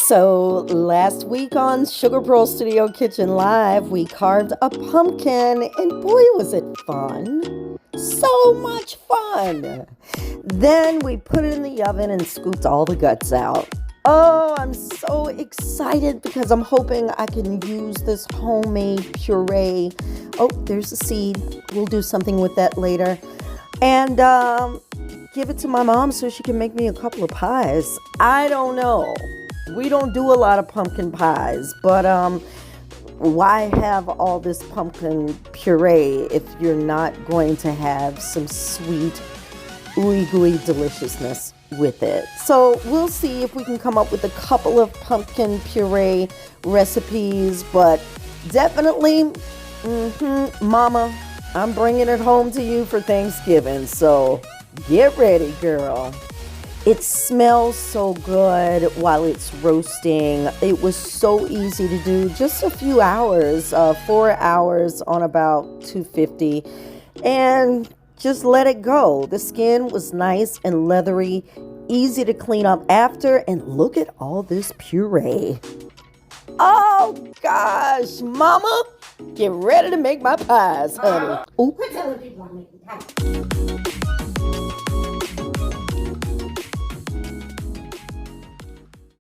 So last week on Sugar Pearl Studio Kitchen Live, we carved a pumpkin, and boy, was it fun. So much fun. Then we put it in the oven and scooped all the guts out. Oh, I'm so excited because I'm hoping I can use this homemade puree. Oh, there's a seed. We'll do something with that later. And give it to my mom so she can make me a couple of pies. I don't know. We don't do a lot of pumpkin pies, but why have all this pumpkin puree if you're not going to have some sweet, ooey gooey deliciousness with it? So we'll see if we can come up with a couple of pumpkin puree recipes, but definitely, Mama, I'm bringing it home to you for Thanksgiving, so get ready, girl. It smells so good while it's roasting. It was so easy to do, just a few hours, 4 hours on about 250, and just let it go. The skin was nice and leathery, easy to clean up after, and look at all this puree. Oh gosh, Mama, get ready to make my pies, honey. Quit telling people I'm making pies.